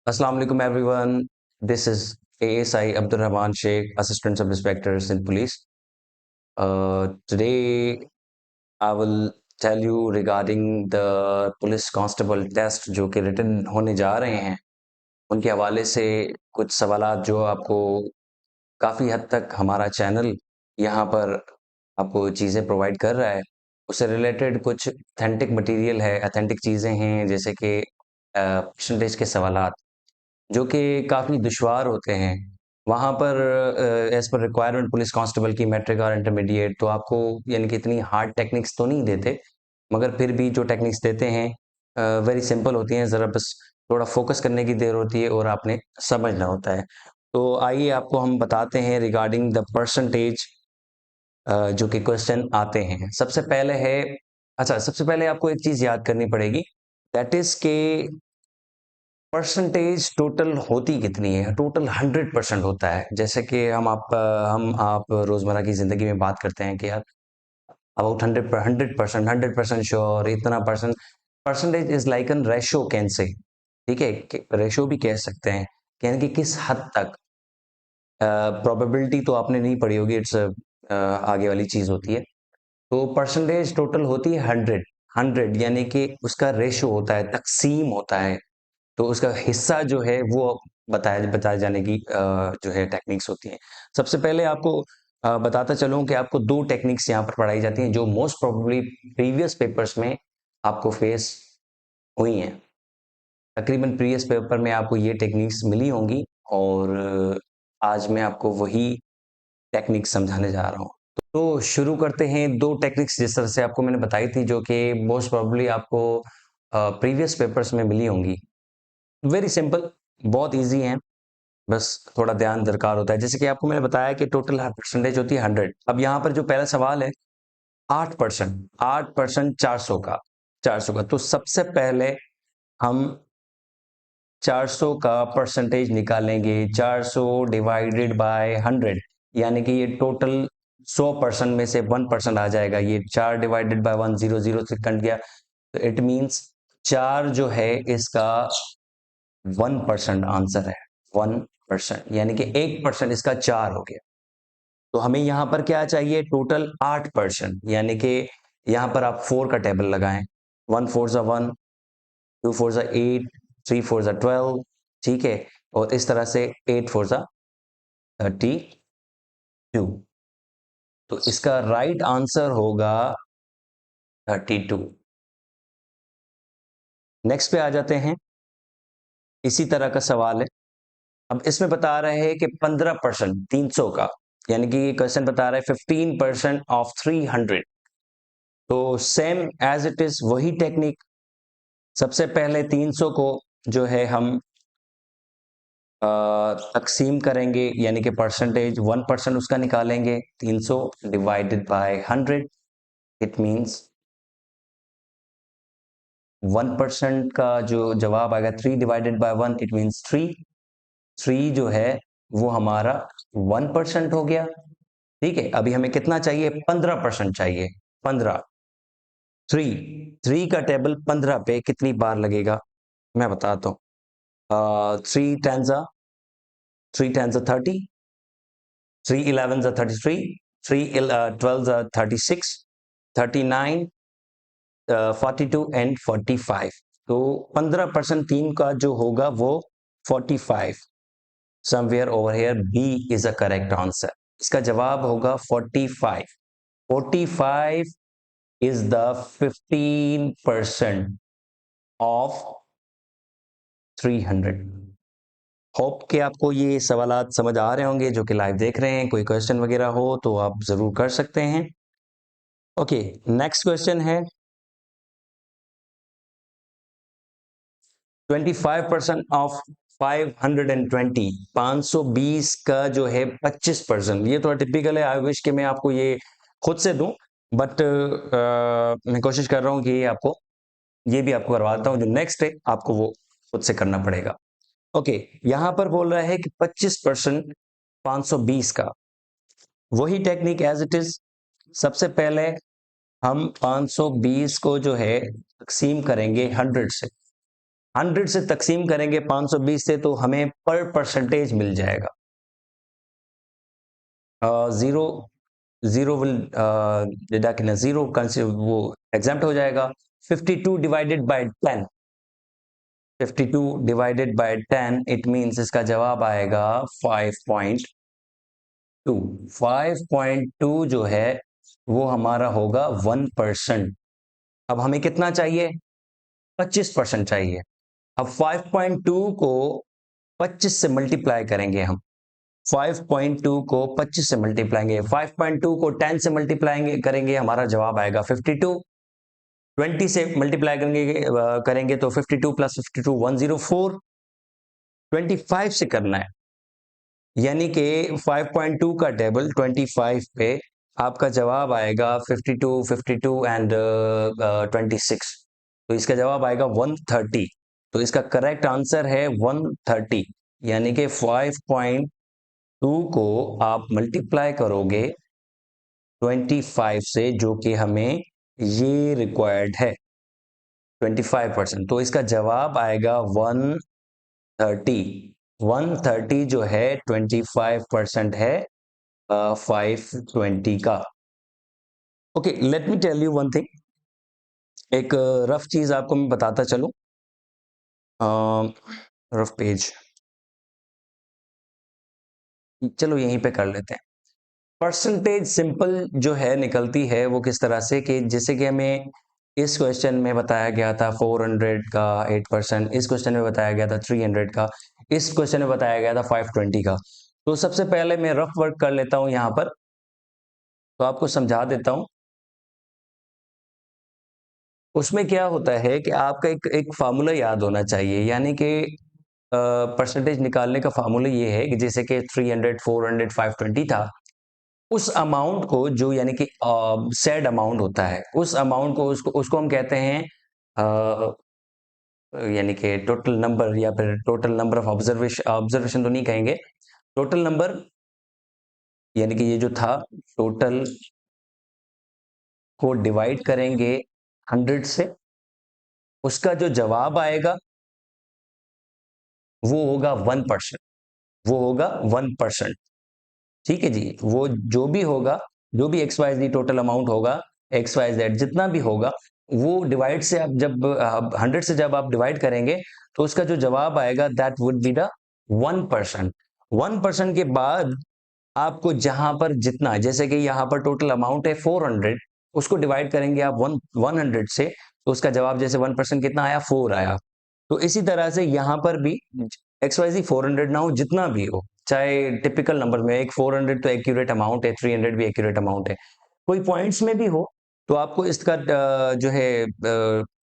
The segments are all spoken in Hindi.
Assalamu alaikum everyone. This is ASI Abdul Rahman Sheikh, Assistant Sub Inspector in Police. Today I will tell you regarding the Police Constable test जो कि रिटन होने जा रहे हैं उनके हवाले से कुछ सवालात जो आपको काफ़ी हद तक हमारा चैनल यहाँ पर आपको चीज़ें प्रोवाइड कर रहा है उससे रिलेटेड कुछ अथेंटिक मटेरियल है अथेंटिक चीज़ें हैं जैसे कि परसेंटेज के सवालात जो कि काफ़ी दुश्वार होते हैं वहाँ पर एज पर रिक्वायरमेंट पुलिस कांस्टेबल की मैट्रिक और इंटरमीडिएट तो आपको यानी कि इतनी हार्ड टेक्निक्स तो नहीं देते मगर फिर भी जो टेक्निक्स देते हैं वेरी सिंपल होती हैं ज़रा बस थोड़ा फोकस करने की देर होती है और आपने समझना होता है तो आइए आपको हम बताते हैं रिगार्डिंग द परसेंटेज जो कि क्वेश्चन आते हैं सबसे पहले है अच्छा सबसे पहले आपको एक चीज़ याद करनी पड़ेगी दैट इज के परसेंटेज टोटल होती कितनी है टोटल 100% होता है जैसे कि हम आप रोजमर्रा की जिंदगी में बात करते हैं कि यार अबाउट 100% श्योर इतना percent percentage is like an ratio can say ठीक है रेशो भी कह सकते हैं यानी कि किस हद तक प्रोबेबिलिटी तो आपने नहीं पढ़ी होगी इट्स आगे वाली चीज होती है तो परसेंटेज टोटल होती है 100 यानी कि उसका रेशो होता है तकसीम होता है तो उसका हिस्सा जो है वो बताए जाने की जो है टेक्निक्स होती हैं सबसे पहले आपको बताता चलूं कि आपको दो टेक्निक्स यहाँ पर पढ़ाई जाती हैं जो मोस्ट प्रोबेबली प्रीवियस पेपर्स में आपको फेस हुई हैं तकरीबन प्रीवियस पेपर में आपको ये टेक्निक्स मिली होंगी और आज मैं आपको वही टेक्निक समझाने जा रहा हूँ तो शुरू करते हैं दो टेक्निक्स जिस तरह से आपको मैंने बताई थी जो कि मोस्ट प्रोबेबली आपको प्रीवियस पेपर्स में मिली होंगी वेरी सिंपल बहुत इजी है बस थोड़ा ध्यान दरकार होता है जैसे कि आपको मैंने बताया कि टोटल परसेंटेज होती है 100 अब यहाँ पर जो पहला सवाल है 8% 400 का तो सबसे पहले हम 400 का परसेंटेज निकालेंगे 400 डिवाइडेड बाय 100 यानी कि ये टोटल 100% में से 1% आ जाएगा ये 4 डिवाइडेड बाय 1 0 से कट गया तो इट मींस 4 जो है इसका 1% आंसर है 1% यानी कि 1% इसका 4 हो गया तो हमें यहां पर क्या चाहिए टोटल 8% यानी कि यहां पर आप 4 का टेबल लगाएं 1 4 जा 1 2 4 जा 8 3 4 जा 12 ठीक है और इस तरह से 8 4 जा 32 तो इसका राइट आंसर होगा 32 नेक्स्ट पे आ जाते हैं इसी तरह का सवाल है अब इसमें बता रहे हैं कि 15% 300 का यानी कि ये क्वेश्चन बता रहा है 15% ऑफ 300 तो सेम एज इट इज वही टेक्निक सबसे पहले 300 को जो है हम तकसीम करेंगे यानी कि परसेंटेज 1% उसका निकालेंगे 300 डिवाइडेड बाय 100 इट मींस 1% का जो जवाब आएगा 3 डिवाइडेड बाय 1 इट मींस 3 जो है वो हमारा 1% हो गया ठीक है अभी हमें कितना चाहिए 15% चाहिए 15 3 का टेबल 15 पे कितनी बार लगेगा मैं बताता हूँ 3 टेंस 30 3 11 33 3 12 36 39 42 एंड 45 तो 15% 3 का जो होगा वो 45 somewhere over here B is a correct answer इसका जवाब होगा 45 is the 15% of 300 होप कि आपको ये सवालात समझ आ रहे होंगे जो कि लाइव देख रहे हैं कोई क्वेश्चन वगैरह हो तो आप जरूर कर सकते हैं ओके नेक्स्ट क्वेश्चन है 25% ऑफ 520 520 का जो है 25% ये थोड़ा टिपिकल है आई विश कि मैं आपको ये खुद से दूं बट मैं कोशिश कर रहा हूं कि ये भी आपको करवाता हूं जो नेक्स्ट है आपको वो खुद से करना पड़ेगा ओके यहां पर बोल रहा है कि 25% 520 का वही टेक्निक एज इट इज सबसे पहले हम 520 को जो है तकसीम करेंगे 100 से 100 से तकसीम करेंगे 520 से तो हमें पर परसेंटेज मिल जाएगा। Zero zero will deduct in zero, वो एग्जाम्प्ट हो जाएगा। 52 divided by 10, 52 divided by 10, it means इसका जवाब आएगा 5.2। 5.2 जो है वो हमारा होगा 1%। अब हमें कितना चाहिए? 25% चाहिए। अब 5.2 को 25 से मल्टीप्लाई करेंगे हम। 5.2 को 25 से मल्टीप्लाई, 5.2 को 10 से मल्टीप्लाई करेंगे, हमारा जवाब आएगा 52। 20 से मल्टीप्लाई करेंगे तो 52 प्लस 52 104। 25 से करना है, यानी कि 5.2 का टेबल 25 पे आपका जवाब आएगा 52, 52 एंड 26। तो इसका जवाब आएगा 130। तो इसका करेक्ट आंसर है 130, यानी कि 5.2 को आप मल्टीप्लाई करोगे 25 से, जो कि हमें ये रिक्वायर्ड है 25%। तो इसका जवाब आएगा 130। 130 जो है 25% है 520 का। Okay, let me tell you one thing. एक रफ चीज आपको मैं बताता चलूं। रफ पेज, चलो यहीं पे कर लेते हैं। परसेंटेज सिंपल जो है निकलती है वो किस तरह से, कि जैसे कि हमें इस क्वेश्चन में बताया गया था 400 का 8%, इस क्वेश्चन में बताया गया था 300 का, इस क्वेश्चन में बताया गया था 520 का। तो सबसे पहले मैं रफ वर्क कर लेता हूं यहां पर, तो आपको समझा देता हूं। उसमें क्या होता है कि आपका एक एक फार्मूला याद होना चाहिए, यानी कि परसेंटेज निकालने का फार्मूला ये है कि जैसे कि 300, 400, 520 था, उस अमाउंट को जो यानी कि सेड अमाउंट होता है, उस अमाउंट को उसको उसको हम कहते हैं यानी कि टोटल नंबर, या फिर total number of observation, observation तो नहीं कहेंगे, टोटल नंबर, यानी कि ये जो था टोटल को डिवाइड करेंगे 100 से, उसका जो जवाब आएगा वो होगा 1%। वो होगा 1%। ठीक है जी, वो जो भी होगा, जो भी एक्स वाई जी टोटल अमाउंट होगा, एक्स वाई जेड जितना भी होगा, वो डिवाइड से आप जब 100 से जब आप डिवाइड करेंगे तो उसका जो जवाब आएगा दैट वुड बी द 1%। 1% के बाद आपको जहां पर जितना, जैसे कि यहाँ पर टोटल अमाउंट है 400, उसको डिवाइड करेंगे आप 100 से, तो उसका जवाब जैसे 1% कितना आया, 4 आया। तो इसी तरह से यहाँ पर भी एक्स वाई जी 400 ना हो, जितना भी हो, चाहे टिपिकल नंबर में, एक 400 तो एक्यूरेट अमाउंट है, 300 भी एक्यूरेट अमाउंट है, कोई पॉइंट्स में भी हो, तो आपको इसका जो है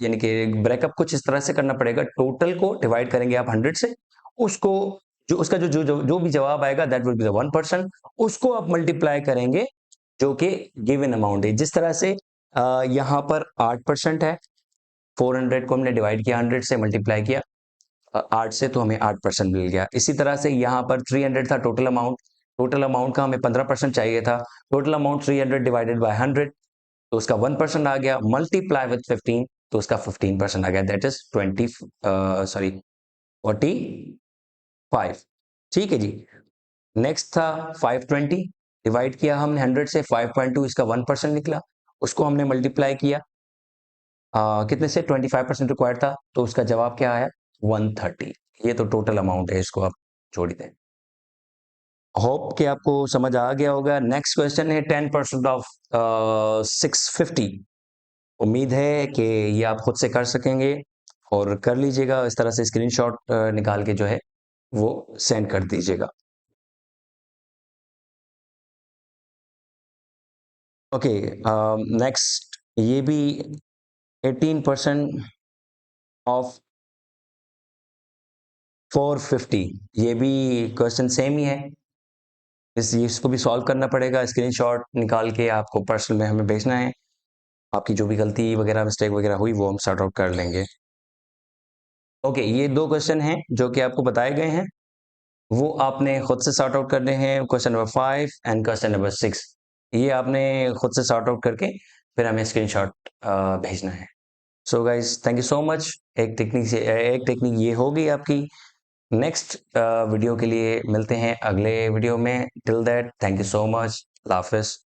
यानी कि ब्रेकअप कुछ इस तरह से करना पड़ेगा। टोटल को डिवाइड करेंगे आप 100 से, उसको जो उसका जो भी जवाब आएगा दैट विल बी द 1%, उसको आप मल्टीप्लाई करेंगे जो कि गिवन अमाउंट है। जिस तरह से यहाँ पर 8% है, 400 को हमने डिवाइड किया 100 से, मल्टीप्लाई किया 8 से, तो हमें 8% मिल गया। इसी तरह से यहाँ पर 300 था टोटल अमाउंट, टोटल अमाउंट का हमें 15% चाहिए था, टोटल अमाउंट 300 डिवाइडेड बाय 100, तो उसका 1% आ गया, मल्टीप्लाई विथ 15, तो उसका 15% आ गया, दैट इज 45। ठीक है जी। नेक्स्ट था 520, डिवाइड किया हमने 100 से, 5.2 इसका 1% निकला, उसको हमने मल्टीप्लाई किया कितने से, 25% रिक्वायर्ड था, तो उसका जवाब क्या आया, 130। ये तो टोटल अमाउंट है, इसको आप जोड़ दें। होप कि आपको समझ आ गया होगा। नेक्स्ट क्वेश्चन है 10% ऑफ 650। उम्मीद है कि ये आप खुद से कर सकेंगे और कर लीजिएगा, इस तरह से स्क्रीनशॉट निकाल के जो है वो सेंड कर दीजिएगा। ओके, नेक्स्ट ये भी 18% ऑफ 450, ये भी क्वेश्चन सेम ही है। इसको भी सॉल्व करना पड़ेगा, स्क्रीनशॉट निकाल के आपको पर्सनल में हमें भेजना है। आपकी जो भी गलती वगैरह, मिस्टेक वगैरह हुई, वो हम सॉर्ट आउट कर लेंगे। ओके, ये दो क्वेश्चन हैं जो कि आपको बताए गए हैं, वो आपने खुद से सॉर्ट आउट करने हैं। Question number 5 and question number 6, ये आपने खुद से सॉर्ट आउट करके फिर हमें स्क्रीनशॉट भेजना है। So guys thank you so much. एक टेक्निक ये होगी आपकी। नेक्स्ट वीडियो के लिए मिलते हैं अगले वीडियो में। Till that thank you so much. अल्लाह हाफिज़।